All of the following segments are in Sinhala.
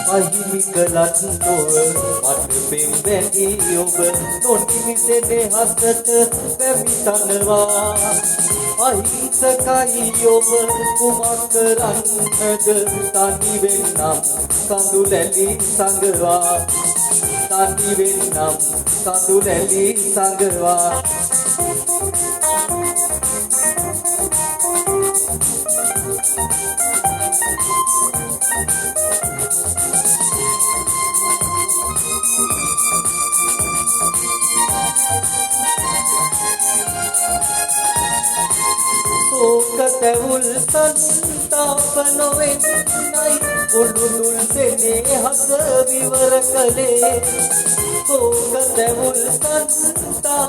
අහිමි කළත් නොව මට පෙම් බැඳි ඔබ නොනිමිසෙනේ හසට පැමිතනවා අහිංසකයි ඔබ කුමක් කරන්නද තනි වෙන්නම් කඳුලැලි සංගවා තනි වෙන්නම් කඳුලැලි සංගවා තැවුල් සංතාපනොවෙන්නයි උළුදුල් සෙනෙහස විවර කළේ සෝක තැවුල් සංතාපනොවෙන්නයි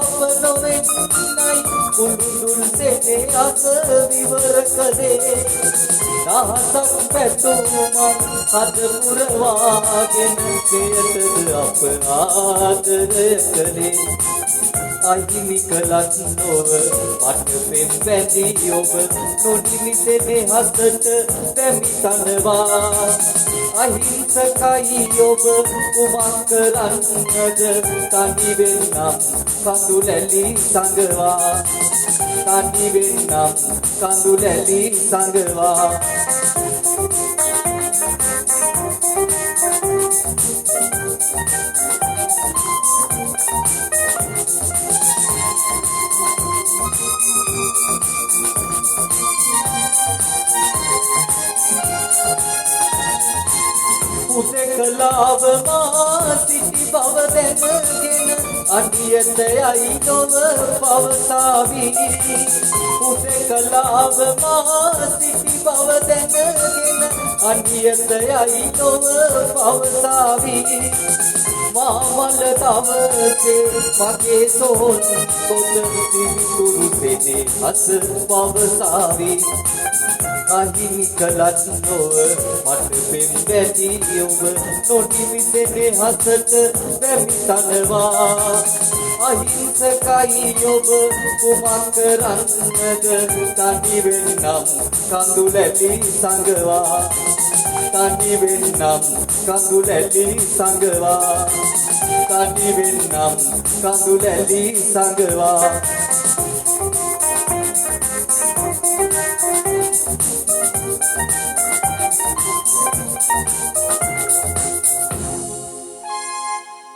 උළුදුල් සෙනෙහස විවර කළේ දහසක් පැතුමන් හද පුරවාගෙන සියතද අප ආදරය කළේ අහිමි කළත් නොව මට පෙම් බැඳි ඔබ නොනිමිසෙනේ හසට පැමිතනවා අහිංසකයි ඔබ කුමක් කරන්නද තනි වෙන්නම් කඳුලැලි සංගවා තනි වෙන්නම් කඳුලැලි සංගවා උදකලාව මා සිටි බව දැනගෙන අඩියතයයි නොව පවසාවි උදකලාව මා සිටි බව දැනගෙන අඩියතයයි නොව පවසාවි මාමල දවසේ මගේ සෝන් පොත පිවිතුරු සෙනේ හස පවසාවි අහිමි කළත් නොව මට පෙම් බැඳි ඔබ නොනිමිසෙනේ හසට පැමිතනවා අහිංසකයි ඔබ කුමක් කරන්නද තනි වෙන්නම් කඳුලැලි සංගවා තනි වෙන්නම් කඳුලැලි සංගවා තනි වෙන්නම් කඳුලැලි සංගවා